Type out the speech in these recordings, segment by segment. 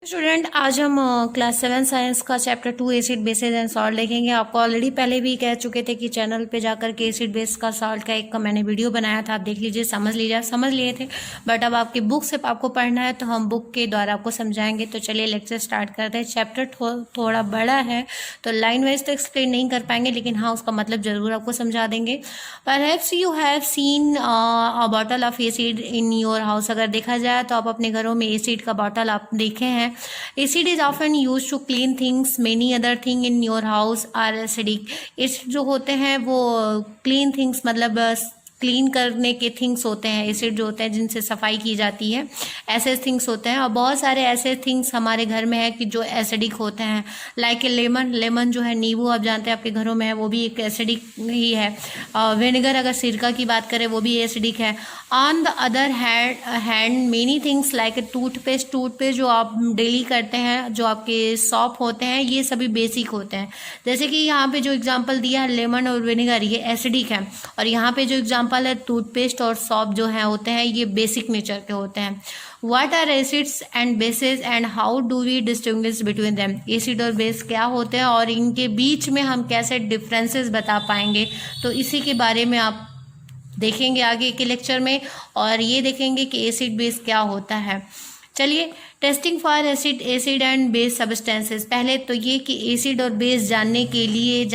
Student, आज हम class 7 science का chapter 2 acid basis and salt देखेंगे। आपको ऑलरेडी पहले भी कह चुके थे कि चैनल पे जाकर के एसिड बेस का सॉल्ट का एक मैंने वीडियो बनाया था, आप देख लीजिए, समझ लिए थे। बट अब आपकी बुक से आपको पढ़ना है तो हम बुक के द्वारा आपको समझाएंगे। तो चलिए लेक्चर स्टार्ट करते हैं। चैप्टर थोड़ा बड़ा है तो लाइन वाइज तो एक्सप्लेन नहीं कर पाएंगे, लेकिन हाँ उसका मतलब जरूर आपको समझा देंगे। Perhaps you have seen a bottle of acid in your house. अगर देखा जाए तो आप अपने घरों में एसिड का बॉटल आप देखे हैं। Acid is often use to clean things, many other thing in your house are acidic. Acid जो होते हैं वो क्लीन थिंग्स मतलब क्लीन करने के थिंग्स होते हैं। एसिड जो होते हैं जिनसे सफाई की जाती है, ऐसे थिंग्स होते हैं। और बहुत सारे ऐसे थिंग्स हमारे घर में है कि जो एसिडिक होते हैं, लाइक ए लेमन जो है, नींबू आप जानते हैं आपके घरों में है, वो भी एक एसिडिक ही है। विनेगर, अगर सिरका की बात करें, वो भी एसिडिक है। On the other hand many things like toothpaste जो आप डेली करते हैं, जो आपके सॉप होते हैं, ये सभी बेसिक होते हैं। जैसे कि यहाँ पे जो एग्जांपल दिया है लेमन और विनेगर, ये एसिडिक है। और यहाँ पे जो एग्जांपल है टूथपेस्ट और सॉप जो है होते हैं, ये बेसिक नेचर के होते हैं। What are acids and bases and how do we distinguish between them? Acid और बेस क्या होते हैं और इनके बीच में हम कैसे डिफरेंसेस बता पाएंगे, तो इसी के बारे में आप देखेंगे आगे के लेक्चर में। और ये देखेंगे कि एसिड बेस क्या होता है। चलिए, testing for acid and base substances. पहले तो ये कि एसिड और बेस जानने के लिए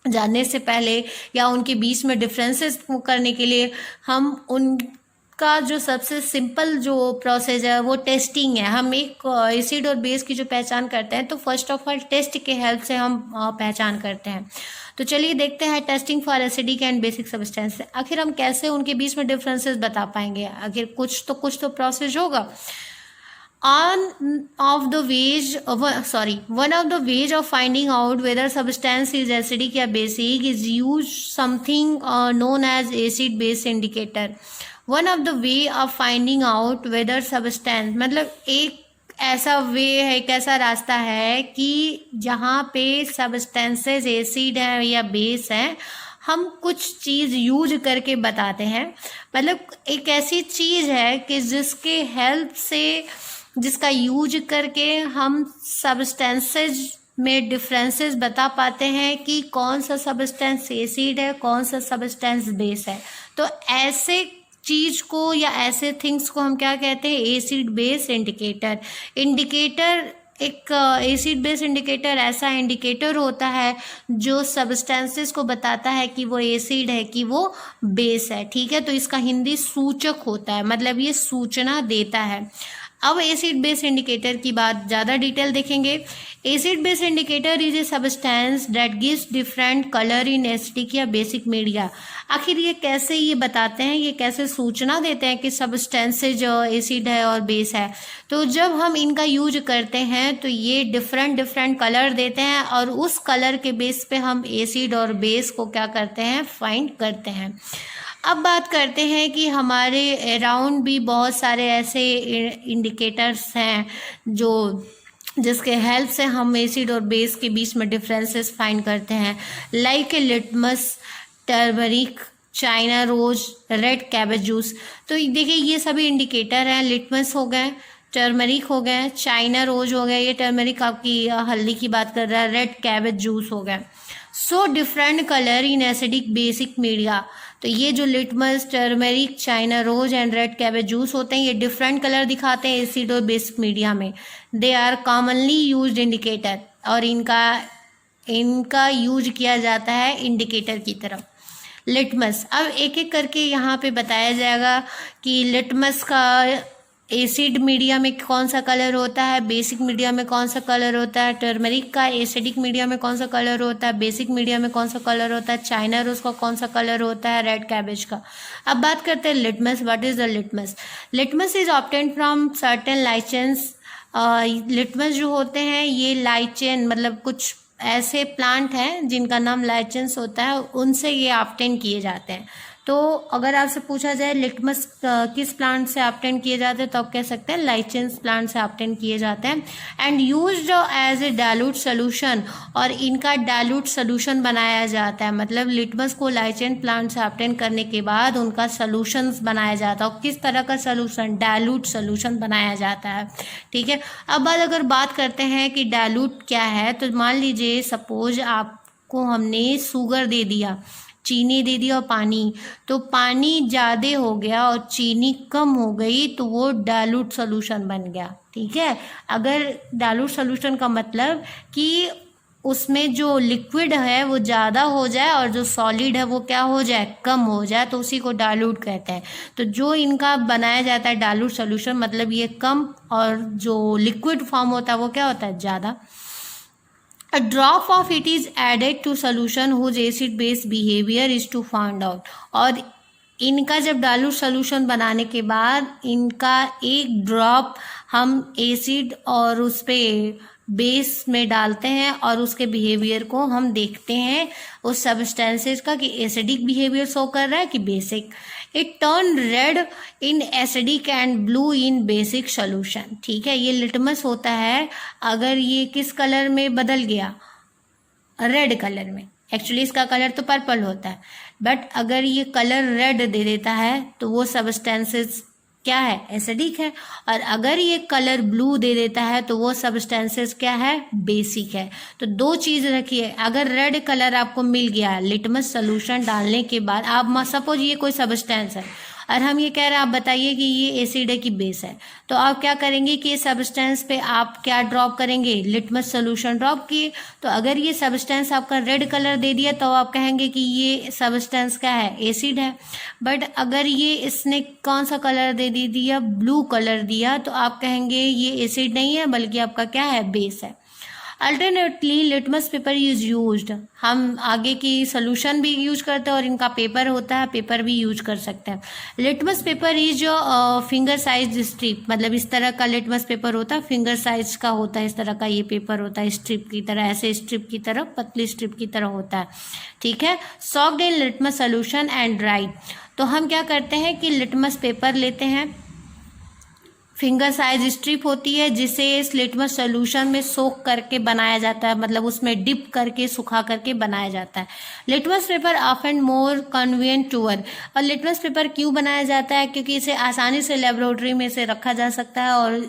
जानने से पहले या उनके बीच में डिफरेंसेस करने के लिए हम उनका जो सबसे सिंपल जो प्रोसेस है वो टेस्टिंग है। हम एक एसिड और बेस की जो पहचान करते हैं तो फर्स्ट ऑफ ऑल टेस्ट के हेल्प से हम पहचान करते हैं। तो चलिए देखते हैं testing for acidic and basic substance. आखिर हम कैसे उनके बीच में डिफरेंसेस बता पाएंगे? आखिर कुछ तो प्रोसेस होगा। One of the ways of finding out whether substance is acidic या basic is use something known as acid base indicator. One of the way of finding out whether substance मतलब एक ऐसा वे है, एक ऐसा रास्ता है कि जहाँ पे सब्सटेंसेस एसिड है या बेस है, हम कुछ चीज़ यूज करके बताते हैं। मतलब एक ऐसी चीज़ है कि जिसका यूज करके हम सब्सटेंसेज में डिफरेंसेस बता पाते हैं कि कौन सा सब्सटेंस एसिड है, कौन सा सब्सटेंस बेस है। तो ऐसे चीज को या ऐसे थिंग्स को हम क्या कहते हैं? Acid base indicator. एक एसिड बेस इंडिकेटर ऐसा इंडिकेटर होता है जो सब्सटेंसेस को बताता है कि वो एसिड है कि वो बेस है। ठीक है, तो इसका हिंदी सूचक होता है, मतलब ये सूचना देता है। अब एसिड बेस इंडिकेटर की बात ज़्यादा डिटेल देखेंगे। Acid base indicator is a substance that gives different colour in acidic या बेसिक मीडिया। आखिर ये कैसे ये बताते हैं, ये कैसे सूचना देते हैं कि सब्सटेंसेज एसिड है और बेस है? तो जब हम इनका यूज करते हैं तो ये डिफरेंट कलर देते हैं और उस कलर के बेस पे हम एसिड और बेस को क्या करते हैं? फाइंड करते हैं। अब बात करते हैं कि हमारे अराउंड भी बहुत सारे ऐसे इंडिकेटर्स हैं जिसके हेल्प से हम एसिड और बेस के बीच में डिफरेंसेस फाइंड करते हैं। Like a litmus, turmeric, China rose, red cabbage juice. तो देखिए ये सभी इंडिकेटर हैं। लिटमस हो गए, टर्मरिक हो गए, चाइना रोज हो गए, ये टर्मरिक आपकी हल्दी की बात कर रहा है, रेड कैबेज जूस हो गए। So different colour in acidic basic media. तो ये जो litmus, turmeric, China rose and red cabbage juice होते हैं, ये डिफरेंट कलर दिखाते हैं एसिड और बेसिक मीडिया में। They are commonly used indicator, और इनका यूज किया जाता है इंडिकेटर की तरफ। लिटमस, अब एक एक करके यहाँ पे बताया जाएगा कि लिटमस का एसिड मीडिया में कौन सा कलर होता है, बेसिक मीडिया में कौन सा कलर होता है, टर्मरिक का एसिडिक मीडिया में कौन सा कलर होता है, बेसिक मीडिया में कौन सा कलर होता है, चाइना रोज का कौन सा कलर होता है, रेड कैबेज का। अब बात करते हैं litmus. What is the litmus? Litmus is obtained from certain lichens. Litmus जो होते हैं ये लाइचेन मतलब कुछ ऐसे प्लांट हैं जिनका नाम लाइचेंस होता है, उनसे ये ऑब्टेन किए जाते हैं। तो अगर आपसे पूछा जाए लिटमस किस प्लांट से ऑब्टेन किए जाते हैं, तो आप कह सकते हैं लाइचेंस प्लांट से ऑब्टेन किए जाते हैं। And used as a dilute solution, और इनका डाइल्यूट सोल्यूशन बनाया जाता है। मतलब लिटमस को लाइचेंस प्लांट से ऑब्टेन करने के बाद उनका सोल्यूशंस बनाया जाता है। और किस तरह का सोल्यूशन? डाइल्यूट सोल्यूशन बनाया जाता है। ठीक है, अब अगर बात करते हैं कि डाइल्यूट क्या है, तो मान लीजिए सपोज आपको हमने शुगर दे दिया, चीनी दे दी और पानी, तो पानी ज़्यादा हो गया और चीनी कम हो गई, तो वो डाइल्यूट सोल्यूशन बन गया। ठीक है, अगर डाइल्यूट सोल्यूशन का मतलब कि उसमें जो लिक्विड है वो ज़्यादा हो जाए और जो सॉलिड है वो क्या हो जाए? कम हो जाए, तो उसी को डाइल्यूट कहते हैं। तो जो इनका बनाया जाता है डाइल्यूट सोल्यूशन, मतलब ये कम, और जो लिक्विड फॉर्म होता है वो क्या होता है? ज़्यादा। A drop of it is added to solution whose acid base behavior is to find out। और इनका जब डाइल्यूट सोल्यूशन बनाने के बाद इनका एक ड्रॉप हम एसिड और उस पे बेस में डालते हैं और उसके बिहेवियर को हम देखते हैं उस सब्सटेंसेस का कि एसिडिक बिहेवियर शो कर रहा है कि basic. It turn red in acidic and blue in basic solution. ठीक है, ये लिटमस होता है। अगर ये किस कलर में बदल गया? रेड कलर में। एक्चुअली इसका कलर तो पर्पल होता है, बट अगर ये कलर रेड दे देता है तो वो सब्सटेंसेस क्या है? एसिडिक है। और अगर ये कलर ब्लू दे देता है तो वो सब्सटेंसेस क्या है? बेसिक है। तो दो चीज़ रखिए, अगर रेड कलर आपको मिल गया लिटमस सोल्यूशन डालने के बाद, आप सपोज ये कोई सब्सटेंस है और हम ये कह रहे हैं आप बताइए कि ये एसिड है कि बेस है, तो आप क्या करेंगे कि ये सब्सटेंस पे आप क्या ड्रॉप करेंगे? लिटमस सोल्यूशन ड्रॉप किए। तो अगर ये सब्सटेंस आपका रेड कलर दे दिया तो आप कहेंगे कि ये सब्सटेंस क्या है? एसिड है। बट अगर ये इसने कौन सा कलर दे दिया? ब्लू कलर दिया, तो आप कहेंगे ये एसिड नहीं है बल्कि आपका क्या है? बेस है। Alternately litmus paper is used, हम आगे की सोल्यूशन भी यूज करते हैं और इनका पेपर होता है, पेपर भी यूज कर सकते हैं। लिटमस पेपर इज जो फिंगर साइज स्ट्रिप, मतलब इस तरह का लिटमस पेपर होता है, फिंगर साइज का होता है, इस तरह का ये पेपर होता है, स्ट्रिप की तरह, ऐसे स्ट्रिप की तरह, पतली स्ट्रिप की तरह होता है। ठीक है, socked in litmus solution and dried. तो हम क्या करते हैं कि लिटमस पेपर लेते हैं, फिंगर साइज स्ट्रिप होती है जिसे इस लिटमस सोल्यूशन में सोख करके बनाया जाता है, मतलब उसमें डिप करके सुखा करके बनाया जाता है। Litmus paper often more convenient to work. और लिटमस पेपर क्यों बनाया जाता है? क्योंकि इसे आसानी से लेबोरेटरी में से रखा जा सकता है और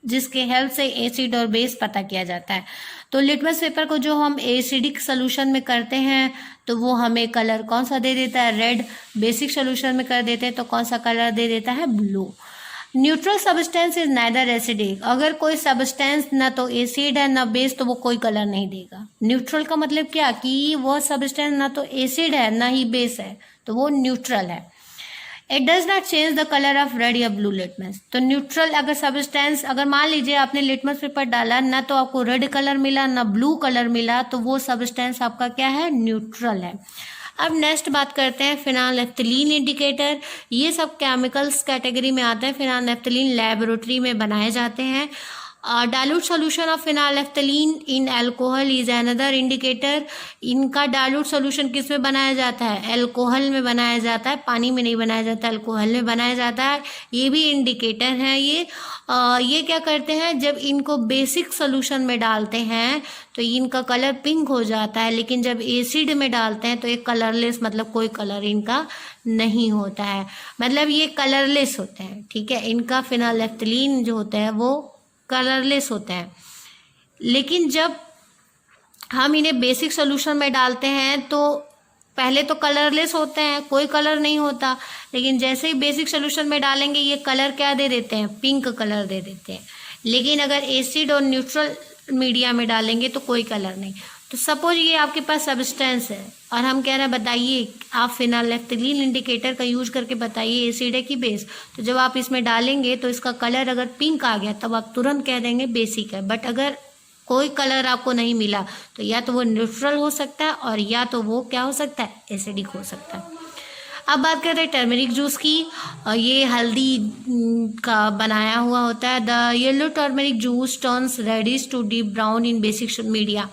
जिसके हेल्प से एसिड और बेस पता किया जाता है। तो लिटमस पेपर को जो हम एसिडिक सोल्यूशन में करते हैं तो वो हमें कलर कौन सा दे देता है? रेड। बेसिक सोल्यूशन में कर देते हैं तो कौन सा कलर दे देता है? Blue. Neutral substance is neither acidic. अगर कोई सब्सटेंस ना तो एसिड है ना बेस, तो वो कोई कलर नहीं देगा। न्यूट्रल का मतलब क्या? कि वो सब्सटेंस ना तो एसिड है ना ही बेस है, तो वो न्यूट्रल है। It does not change the colour of red या ब्लू लिटमस। तो न्यूट्रल अगर सब्सटेंस, अगर मान लीजिए आपने लिटमस पेपर डाला, ना तो आपको रेड कलर मिला ना ब्लू कलर मिला, तो वो सब्सटेंस आपका क्या है? न्यूट्रल है। अब नेक्स्ट बात करते हैं फिनाइलनैफ्थलीन इंडिकेटर। ये सब केमिकल्स कैटेगरी में आते हैं। फिनाइलनैफ्थलीन लेबोरेटरी में बनाए जाते हैं। Dilute solution of phenolphthalein in alcohol is another indicator. इनका डाइल्यूट सोल्यूशन किस में बनाया जाता है? अल्कोहल में बनाया जाता है, पानी में नहीं बनाया जाता, अल्कोहल में बनाया जाता है। ये भी इंडिकेटर है। ये क्या करते हैं, जब इनको बेसिक सोल्यूशन में डालते हैं तो इनका कलर पिंक हो जाता है, लेकिन जब एसिड में डालते हैं तो एक कलरलेस, मतलब कोई कलर इनका नहीं होता है, मतलब ये कलरलेस होते हैं। ठीक है, इनका फिनाइलनैफ्थलीन जो होता है वो कलरलेस होते हैं। लेकिन जब हम इन्हें बेसिक सोल्यूशन में डालते हैं तो पहले तो कलरलेस होते हैं, कोई कलर नहीं होता, लेकिन जैसे ही बेसिक सोल्यूशन में डालेंगे ये कलर क्या दे देते हैं? पिंक कलर दे देते हैं। लेकिन अगर एसिड और न्यूट्रल मीडिया में डालेंगे तो कोई कलर नहीं। तो सपोज ये आपके पास सब्सटेंस है और हम कह रहे हैं बताइए, आप फिनाइलनैफ्थलीन इंडिकेटर का यूज करके बताइए एसिड है कि बेस। तो जब आप इसमें डालेंगे तो इसका कलर अगर पिंक आ गया तब आप तुरंत कह देंगे बेसिक है। बट अगर कोई कलर आपको नहीं मिला तो या तो वो न्यूट्रल हो सकता है और या तो वो क्या हो सकता है? एसिडिक हो सकता है। अब बात करते हैं टर्मरिक जूस की। ये हल्दी का बनाया हुआ होता है। The yellow turmeric juice turns reddish to deep brown in basic media.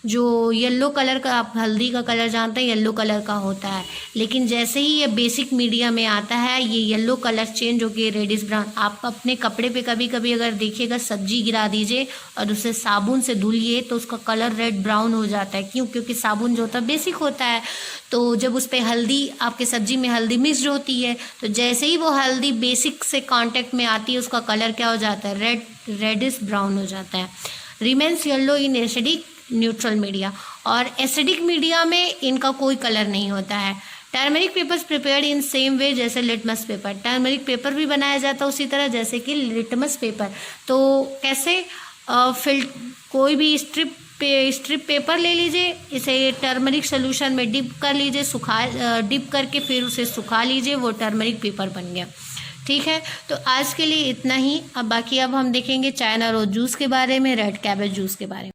जो येलो कलर का, आप हल्दी का कलर जानते हैं, येलो कलर का होता है, लेकिन जैसे ही ये बेसिक मीडिया में आता है ये येलो कलर चेंज होकर रेडिश ब्राउन। आप अपने कपड़े पे कभी कभी अगर देखिएगा सब्जी गिरा दीजिए और उसे साबुन से धुलिए तो उसका कलर रेड ब्राउन हो जाता है। क्यों? क्योंकि साबुन जो होता है बेसिक होता है, तो जब उस पर हल्दी, आपके सब्जी में हल्दी मिक्स होती है तो जैसे ही वो हल्दी बेसिक से कांटेक्ट में आती है उसका कलर क्या हो जाता है? रेडिश ब्राउन हो जाता है। Remains yellow in acidic neutral media, और एसिडिक मीडिया में इनका कोई कलर नहीं होता है। Turmeric papers prepared in same way जैसे लिटमस पेपर, टर्मरिक पेपर भी बनाया जाता है उसी तरह जैसे कि लिटमस पेपर। तो कैसे? कोई भी स्ट्रिप पेपर ले लीजिए, इसे टर्मरिक सोल्यूशन में डिप कर लीजिए, डिप करके फिर उसे सुखा लीजिए, वो टर्मरिक पेपर बन गया। ठीक है, तो आज के लिए इतना ही। अब बाकी हम देखेंगे चाइना रोज जूस के बारे में, रेड कैबेज जूस के बारे में।